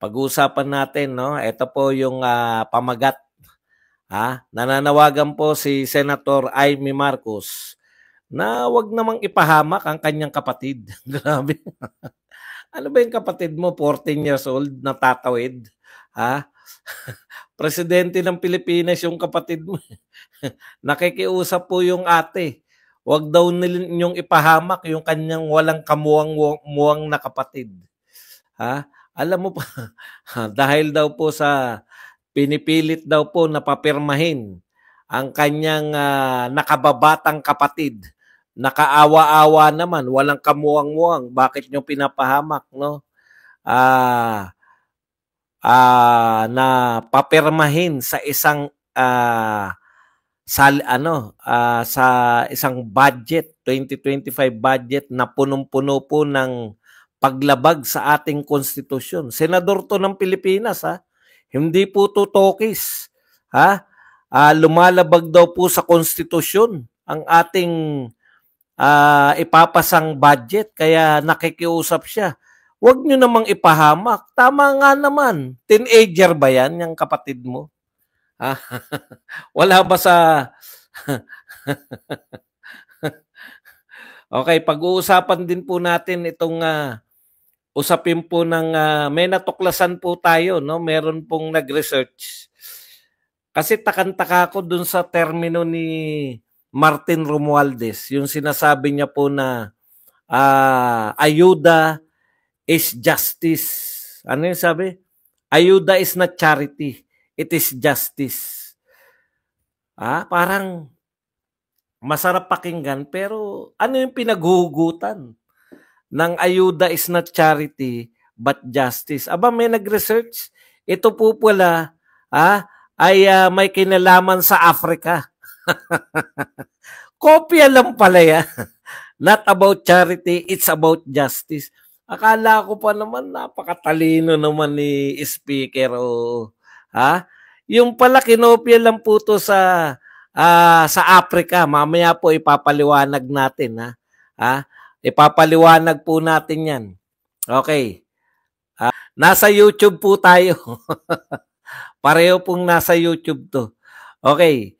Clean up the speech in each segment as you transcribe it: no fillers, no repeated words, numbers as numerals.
Pag-uusapan natin, no? Ito po yung pamagat. Nananawagan po si Senator Amy Marcos na wag namang ipahamak ang kanyang kapatid. Grabe. Ano ba yung kapatid mo, 14 years old, natatawid? Ha? Presidente ng Pilipinas yung kapatid mo. Nakikiusap po yung ate. Wag daw ninyong ipahamak yung kanyang walang kamuwang-muwang na kapatid. Alam mo pa, dahil daw po sa pinipilit daw po na papirmahin ang kanyang nakababatang kapatid. Nakaawa-awa naman, walang kamuwang-muwang. Bakit nyo pinapahamak, no? Na papirmahin sa isang sa isang budget, 2025 budget na punong-puno po ng paglabag sa ating konstitusyon. Senador to ng Pilipinas, Hindi po to tokis. Lumalabag daw po sa konstitusyon ang ating ipapasang budget, kaya nakikiusap siya. Huwag nyo namang ipahamak. Tama nga naman. Teenager ba yan, yung kapatid mo? Wala ba sa... Okay, pag-uusapan din po natin itong usapin po ng may natuklasan po tayo, no? Meron pong nag-research. Kasi takang-taka ko dun sa termino ni Martin Romualdez, yung sinasabi niya po na ayuda is justice. Ano yung sabi? Ayuda is not charity. It is justice. Parang masarap pakinggan, pero ano yung pinaghuhugutan ng ayuda is not charity but justice? Aba, may nag-research. Ito po pala ay may kinalaman sa Africa. Kopya lang pala yan. Not about charity, it's about justice. Akala ko pa naman napakatalino naman ni speaker. Yung pala kinopya lang po to sa Africa. Mamaya po ipapaliwanag natin. Ipapaliwanag po natin yan. Okay. Nasa YouTube po tayo. Pareho pong nasa YouTube to. Okay.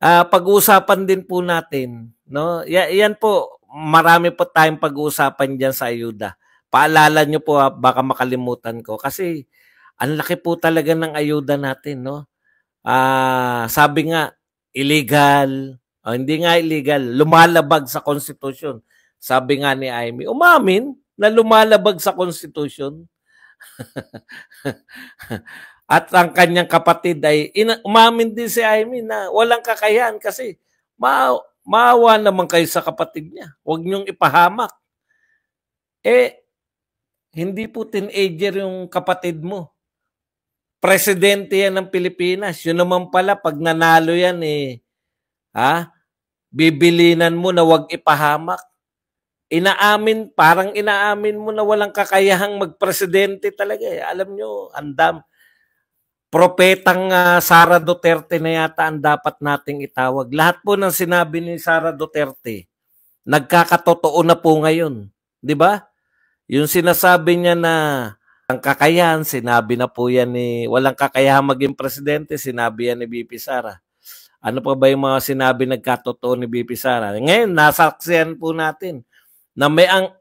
Pag-uusapan din po natin, no? Yan po, marami po tayong pag-uusapan diyan sa ayuda. Paalala nyo po, baka makalimutan ko kasi ang laki po talaga ng ayuda natin, no? Sabi nga illegal, hindi nga illegal, lumalabag sa konstitusyon. Sabi nga ni Amy, umamin na lumalabag sa konstitusyon. At ang kanyang kapatid ay umamin din si Amy na walang kakayahan kasi maawa naman kayo sa kapatid niya. Huwag niyong ipahamak. Hindi po teenager yung kapatid mo. Presidente yan ng Pilipinas. Yun naman pala, pag nanalo yan, bibilinan mo na huwag ipahamak. Parang inaamin mo na walang kakayahang magpresidente talaga. Alam nyo, propetang Sara Duterte na yata ang dapat nating itawag. Lahat po ng sinabi ni Sara Duterte, nagkakatotoo na po ngayon. Di ba? Yung sinasabi niya na ang kakayahan, sinabi na po yan ni, walang kakayahan maging presidente, sinabi yan ni BP Sara. Ano pa ba yung mga sinabi nagkatotoo ni BP Sara? Ngayon, nasaksihan po natin na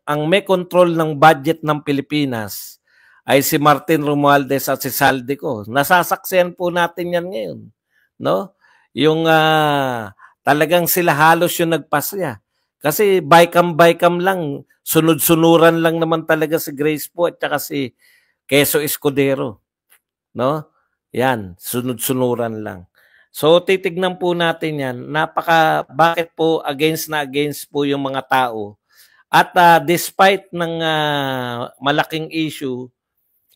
ang may control ng budget ng Pilipinas ay si Martin Romualdez at si Saldico. Nasasaksihan po natin yan ngayon. No? Yung talagang sila halos yung nagpasya. Kasi baykam lang, sunod-sunuran lang naman talaga si Grace po at saka si Quezon Escudero. No? Yan, sunod-sunuran lang. So titignan po natin yan. Bakit po against po yung mga tao. At despite ng malaking issue,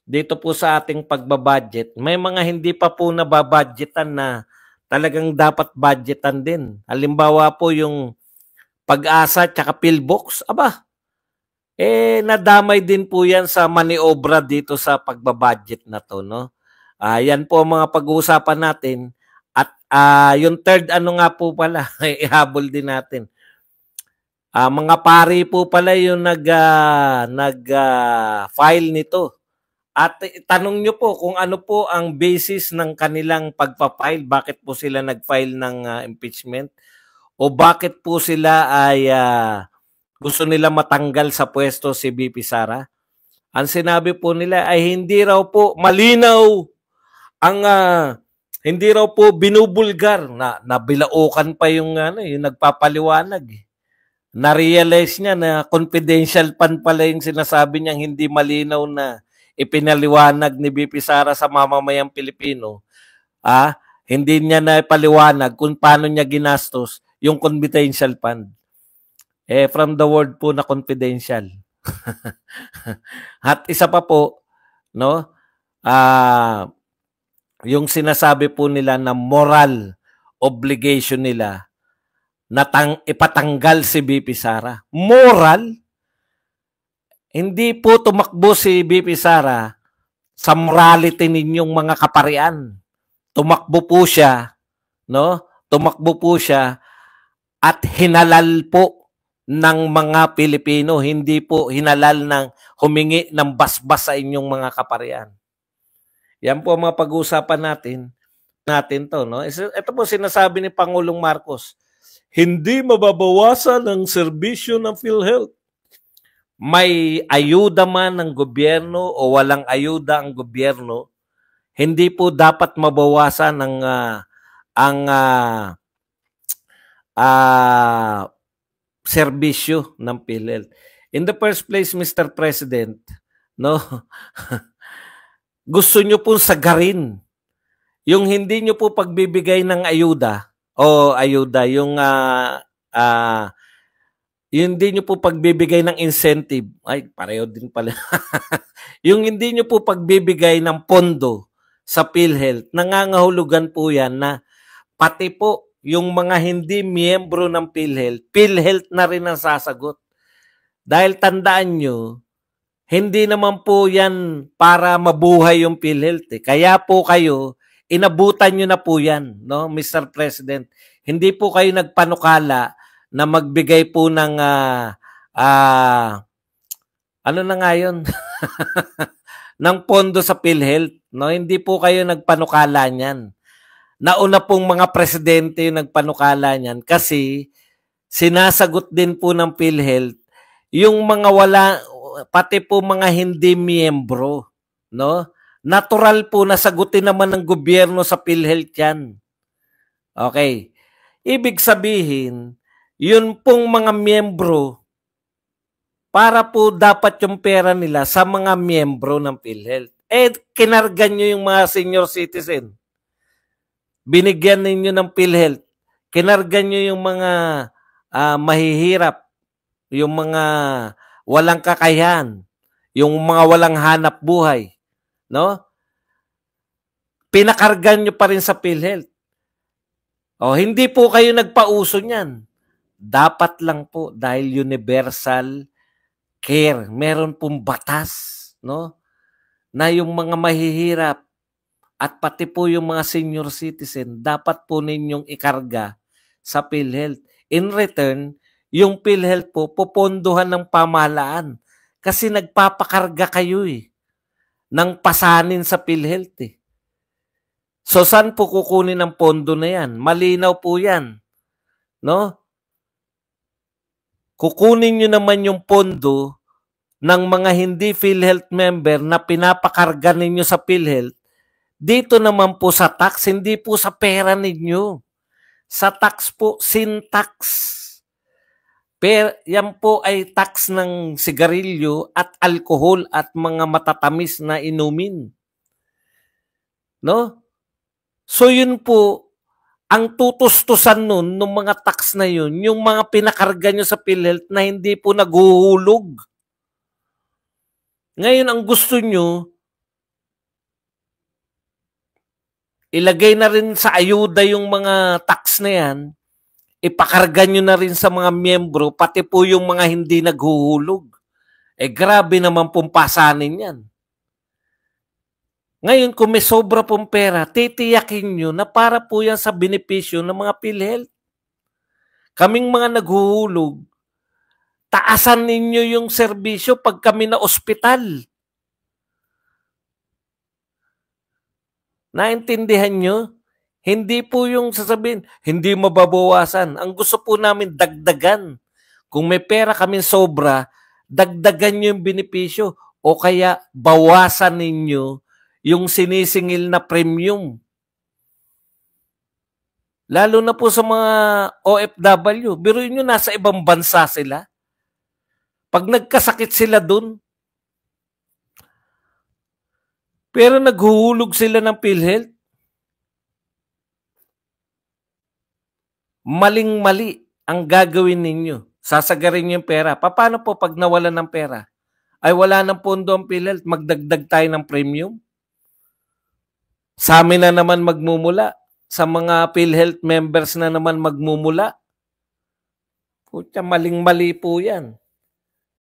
dito po sa ating pagbabudget, may mga hindi pa po nababudgetan na talagang dapat budgetan din. Halimbawa po yung Pag-asa tsaka Pillbox, nadamay din po yan sa maniobra dito sa pagbabudget na to, no? Yan po ang mga pag-uusapan natin. At yung third nga po pala, ihabol din natin. Mga pari po pala yung nag-file nito. At tanong nyo po kung ano po ang basis ng kanilang pagpapile, bakit po sila nag-file ng impeachment, o bakit po sila ay gusto nila matanggal sa pwesto si VP Sara. Ang sinabi po nila ay hindi raw po malinaw ang hindi raw po binubulgar na nabilaukan pa yung yung nagpapaliwanag. Na-realize niya na confidential pan pala yung sinasabi niyang hindi malinaw na ipinaliwanag ni VP Sara sa mamamayang Pilipino. Hindi niya na ipaliwanag kung paano niya ginastos yung confidential fund. From the word po na confidential. At isa pa po, no? Yung sinasabi po nila na moral obligation nila na ipatanggal si VP Sara. Moral? Hindi po tumakbo si VP Sara sa morality ninyong mga kaparian. Tumakbo po siya, no? Tumakbo po siya at hinalal po ng mga Pilipino, hindi po hinalal ng humingi ng basbas sa inyong mga kaparian. Yan po ang mga pag-uusapan natin to, no? Ito po sinasabi ni Pangulong Marcos, hindi mababawasan ang serbisyo ng PhilHealth. May ayuda man ng gobyerno o walang ayuda ang gobyerno, hindi po dapat mabawasan ang serbisyo ng PhilHealth. In the first place, Mr. President, no? Gusto nyo pong sagarin yung hindi nyo po pagbibigay ng ayuda, yung hindi nyo po pagbibigay ng incentive, ay pareho din pala, yung hindi nyo po pagbibigay ng pondo sa PhilHealth, nangangahulugan po yan na pati po yung mga hindi miyembro ng PhilHealth na rin ang sasagot. Dahil tandaan nyo, hindi naman po yan para mabuhay yung PhilHealth. Kaya po kayo, inabutan nyo na po yan, no, Mr. President. Hindi po kayo nagpanukala na magbigay po ng ano na nga yun? ng pondo sa PhilHealth. No? Hindi po kayo nagpanukala niyan. Nauna pong mga presidente yung nagpanukala niyan kasi sinasagot din po ng PhilHealth yung mga pati po mga hindi miyembro. No? Natural po na sagutin naman ng gobyerno sa PhilHealth yan. Okay. Ibig sabihin, yun pong mga miyembro, para po dapat yung pera nila sa mga miyembro ng PhilHealth. Kinargan nyo yung mga senior citizen. Binigyan ninyo ng PhilHealth. Kinargan nyo yung mga mahihirap, yung mga walang kakayahan, yung mga walang hanap buhay. No? Pinakargan nyo pa rin sa PhilHealth. Hindi po kayo nagpauso niyan. Dapat lang po dahil universal care, meron pong batas, no? Na yung mga mahihirap at pati po yung mga senior citizen, dapat po ninyong ikarga sa PhilHealth. In return, yung PhilHealth po, pupondohan ng pamahalaan kasi nagpapakarga kayo ng pasanin sa PhilHealth So, saan po kukunin ang pondo na yan? Malinaw po yan. No? Kukunin nyo naman yung pondo ng mga hindi PhilHealth member na pinapakarga ninyo sa PhilHealth. Dito naman po sa tax, hindi po sa pera ninyo. Sa tax po, sin tax. Yan po ay tax ng sigarilyo at alkohol at mga matatamis na inumin. No? So yun po, ang tutustusan nun, ng mga tax na yun, yung mga pinakarga nyo sa PhilHealth na hindi po naguhulog. Ngayon, ang gusto nyo, ilagay na rin sa ayuda yung mga tax na yan, ipakarga nyo na rin sa mga miyembro, pati po yung mga hindi naghuhulog. Grabe naman pong pasanin yan. Ngayon, kung may sobra pong pera, titiyakin nyo na para po yan sa benepisyo ng mga PhilHealth. Kaming mga naghuhulog, taasan ninyo yung serbisyo pag kami na ospital. Naintindihan nyo? Hindi po yung sasabihin, hindi mababawasan. Ang gusto po namin, dagdagan. Kung may pera kami sobra, dagdagan nyo yung benepisyo o kaya bawasan ninyo yung sinisingil na premium. Lalo na po sa mga OFW. Biruin nyo, nasa ibang bansa sila. Pag nagkasakit sila dun, pero naghuhulog sila ng PhilHealth, maling-mali ang gagawin ninyo. Sasagarin yung pera. Paano po pag nawala ng pera? Ay wala ng pondo ang PhilHealth, magdagdag tayo ng premium? Sa amin na naman magmumula. Sa mga PhilHealth members na naman magmumula. Pucha, maling-mali po yan.